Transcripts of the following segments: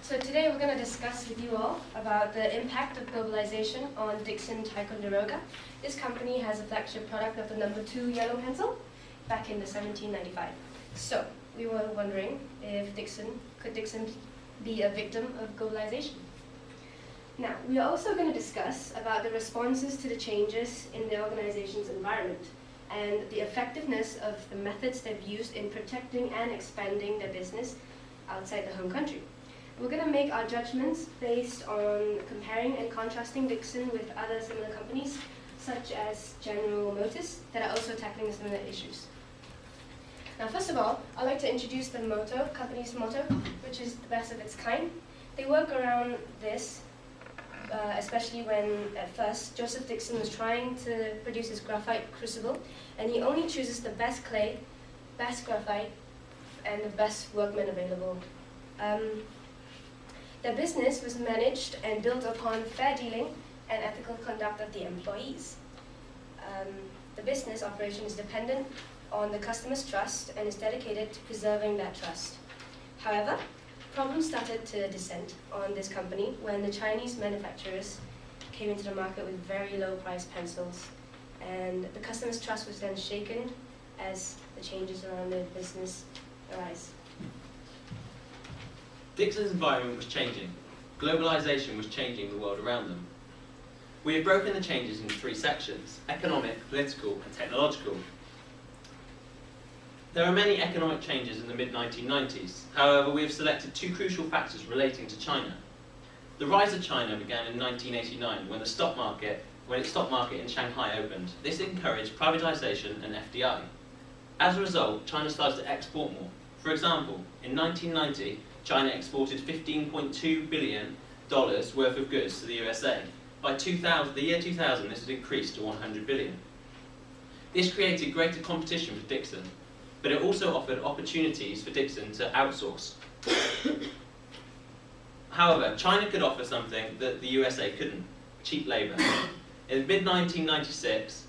So today we're going to discuss with you all about the impact of globalization on Dixon Ticonderoga. This company has a flagship product of the number 2 yellow pencil back in the 1795. So we were wondering if could Dixon be a victim of globalization? Now, we are also going to discuss about the responses to the changes in the organization's environment and the effectiveness of the methods they've used in protecting and expanding their business outside the home country. We're going to make our judgments based on comparing and contrasting Dixon with other similar companies, such as General Motors, that are also tackling similar issues. Now, first of all, I'd like to introduce the company's motto, which is the best of its kind. They work around this, especially when, at first, Joseph Dixon was trying to produce his graphite crucible, and he only chooses the best clay, best graphite, and the best workmen available. Their business was managed and built upon fair dealing and ethical conduct of the employees. The business operation is dependent on the customer's trust and is dedicated to preserving that trust. However, problems started to descend on this company when the Chinese manufacturers came into the market with very low priced pencils, and the customer's trust was then shaken as the changes around the business arise. Dixon's environment was changing. Globalization was changing the world around them. We have broken the changes into 3 sections: economic, political, and technological. There are many economic changes in the mid-1990s. However, we have selected 2 crucial factors relating to China. The rise of China began in 1989 when its stock market in Shanghai opened. This encouraged privatization and FDI. As a result, China started to export more. For example, in 1990, China exported $15.2 billion worth of goods to the USA. By the year 2000, this had increased to $100 billion. This created greater competition for Dixon, but it also offered opportunities for Dixon to outsource. However, China could offer something that the USA couldn't: cheap labor. In mid-1996,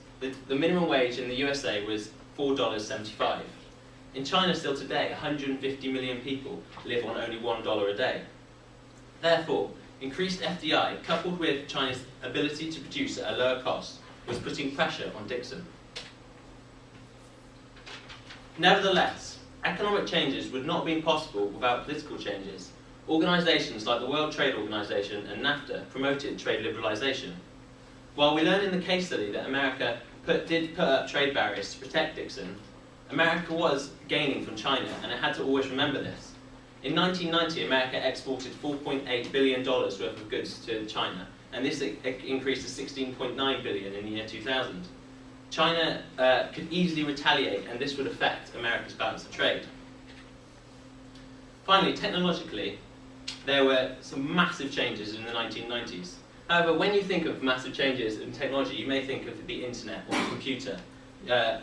the minimum wage in the USA was $4.75. In China still today, 150 million people live on only $1 a day. Therefore, increased FDI, coupled with China's ability to produce at a lower cost, was putting pressure on Dixon. Nevertheless, economic changes would not have been possible without political changes. Organizations like the World Trade Organization and NAFTA promoted trade liberalization. While we learn in the case study that America did put up trade barriers to protect Dixon, America was gaining from China, and it had to always remember this. In 1990, America exported $4.8 billion worth of goods to China, and this increased to $16.9 billion in the year 2000. China could easily retaliate, and this would affect America's balance of trade. Finally, technologically, there were some massive changes in the 1990s. However, when you think of massive changes in technology, you may think of the internet or the computer,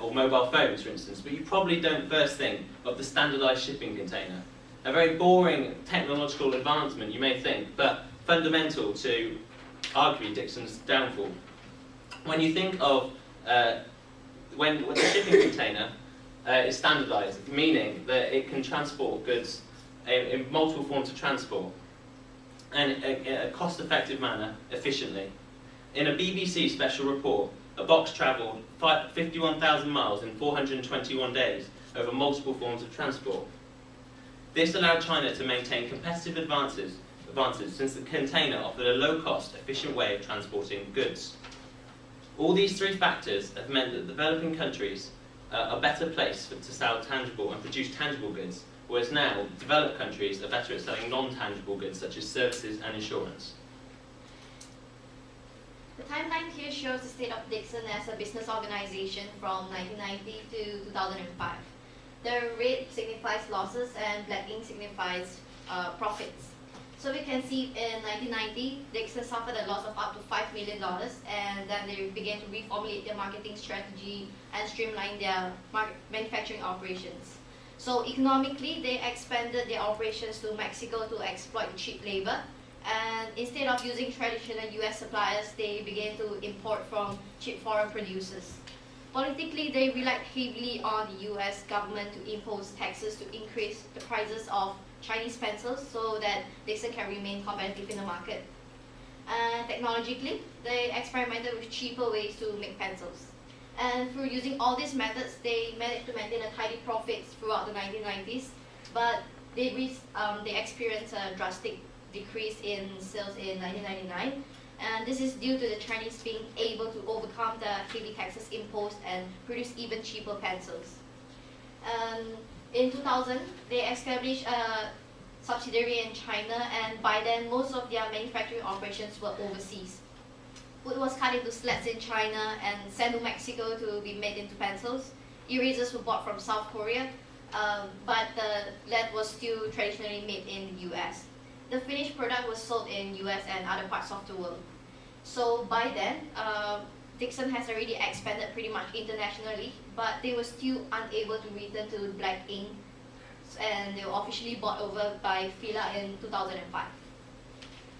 or mobile phones, for instance, but you probably don't first think of the standardized shipping container. A very boring technological advancement, you may think, but fundamental to, arguably, Dixon's downfall. When you think of when the shipping container is standardized, meaning that it can transport goods in multiple forms of transport and in a cost-effective manner, efficiently. In a BBC special report, a box travelled 51,000 miles in 421 days over multiple forms of transport. This allowed China to maintain competitive advances since the container offered a low-cost, efficient way of transporting goods. All these 3 factors have meant that developing countries are better placed to sell tangible and produce tangible goods, whereas now developed countries are better at selling non-tangible goods such as services and insurance. The timeline here shows the state of Dixon as a business organization from 1990 to 2005. The red signifies losses and black ink signifies profits. So we can see in 1990, Dixon suffered a loss of up to $5 million, and then they began to reformulate their marketing strategy and streamline their manufacturing operations. So economically, they expanded their operations to Mexico to exploit cheap labor. And instead of using traditional US suppliers, they began to import from cheap foreign producers. Politically, they relied heavily on the US government to impose taxes to increase the prices of Chinese pencils so that Dixon can remain competitive in the market. And technologically, they experimented with cheaper ways to make pencils. And through using all these methods, they managed to maintain a tidy profits throughout the 1990s, but they experienced a drastic decrease in sales in 1999, and this is due to the Chinese being able to overcome the heavy taxes imposed and produce even cheaper pencils. In 2000, they established a subsidiary in China, and by then most of their manufacturing operations were overseas. Wood was cut into slats in China and sent to Mexico to be made into pencils. Erasers were bought from South Korea, but the lead was still traditionally made in the US. The finished product was sold in US and other parts of the world. So by then, Dixon has already expanded pretty much internationally, but they were still unable to return to black ink, and they were officially bought over by Fila in 2005.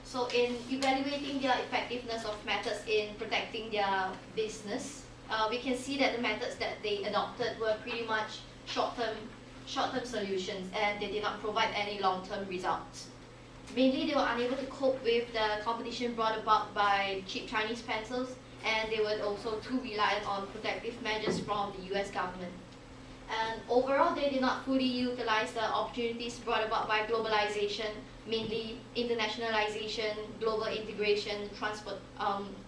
So in evaluating their effectiveness of methods in protecting their business, we can see that the methods that they adopted were pretty much short-term solutions, and they did not provide any long-term results. Mainly, they were unable to cope with the competition brought about by cheap Chinese pencils, and they were also too reliant on protective measures from the US government. And overall, they did not fully utilize the opportunities brought about by globalization, mainly internationalization, global integration, transport,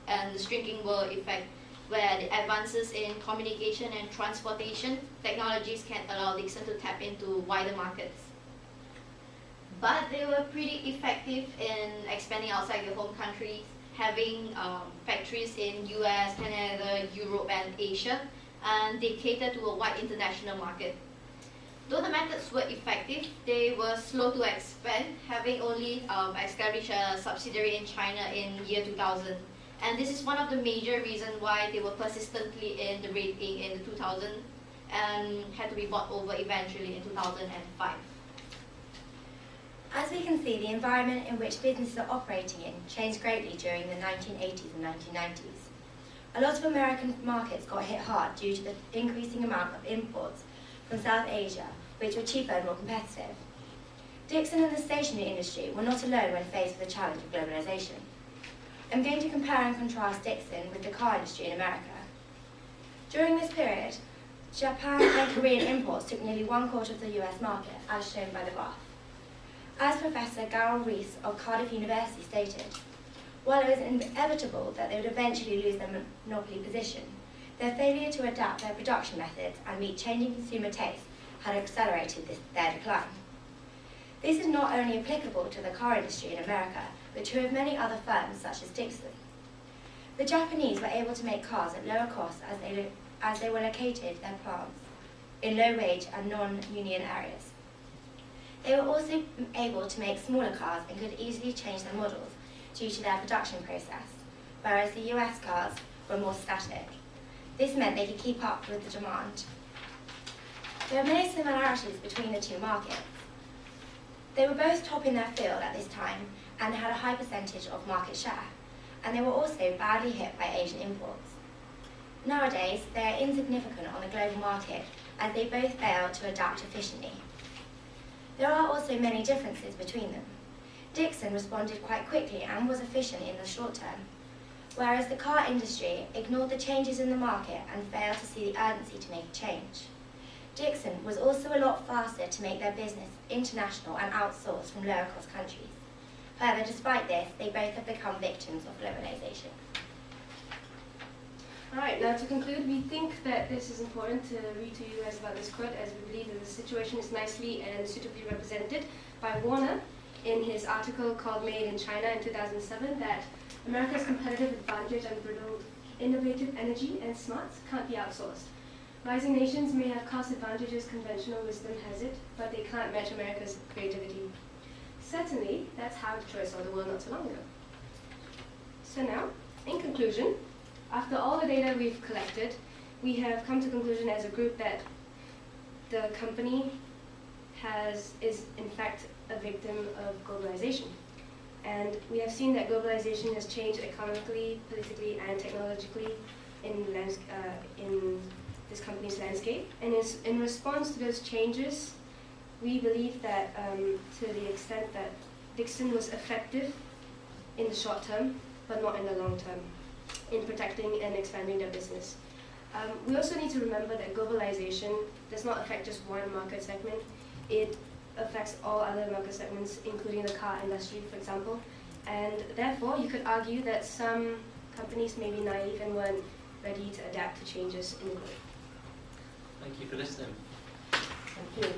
and the shrinking world effect, where the advances in communication and transportation technologies can allow Dixon to tap into wider markets. But they were pretty effective in expanding outside their home countries, having factories in US, Canada, Europe, and Asia, and they cater to a wide international market. Though the methods were effective, they were slow to expand, having only established a subsidiary in China in year 2000. And this is one of the major reasons why they were persistently in the red ink in 2000 and had to be bought over eventually in 2005. As we can see, the environment in which businesses are operating in changed greatly during the 1980s and 1990s. A lot of American markets got hit hard due to the increasing amount of imports from South Asia, which were cheaper and more competitive. Dixon and the stationery industry were not alone when faced with the challenge of globalization. I'm going to compare and contrast Dixon with the car industry in America. During this period, Japan and Korean imports took nearly 1/4 of the US market, as shown by the graph. As Professor Garel Rees of Cardiff University stated, while it was inevitable that they would eventually lose their monopoly position, their failure to adapt their production methods and meet changing consumer tastes had accelerated their decline. This is not only applicable to the car industry in America, but true of many other firms such as Dixon. The Japanese were able to make cars at lower costs as they were located their plants in low-wage and non-union areas. They were also able to make smaller cars and could easily change their models due to their production process, whereas the US cars were more static. This meant they could keep up with the demand. There are many similarities between the two markets. They were both top in their field at this time and had a high percentage of market share, and they were also badly hit by Asian imports. Nowadays, they are insignificant on the global market as they both fail to adapt efficiently. There are also many differences between them. Dixon responded quite quickly and was efficient in the short term, whereas the car industry ignored the changes in the market and failed to see the urgency to make a change. Dixon was also a lot faster to make their business international and outsourced from lower-cost countries. However, despite this, they both have become victims of globalization. Alright, now to conclude, we think that this is important to read to you guys about this quote, as we believe that the situation is nicely and suitably represented by Warner in his article called Made in China in 2007, that America's competitive advantage and brittle, innovative energy and smarts can't be outsourced. Rising nations may have cost advantages, conventional wisdom has it, but they can't match America's creativity. Certainly, that's how Detroit saw the world not so long ago. So now, in conclusion, after all the data we've collected, we have come to the conclusion as a group that the company is in fact a victim of globalization. And we have seen that globalization has changed economically, politically, and technologically in this company's landscape. And in response to those changes, we believe that to the extent that Dixon was effective in the short term, but not in the long term, in protecting and expanding their business. We also need to remember that globalization does not affect just one market segment. It affects all other market segments, including the car industry, for example. And therefore, you could argue that some companies may be naive and weren't ready to adapt to changes in the group. Thank you for listening. Thank you.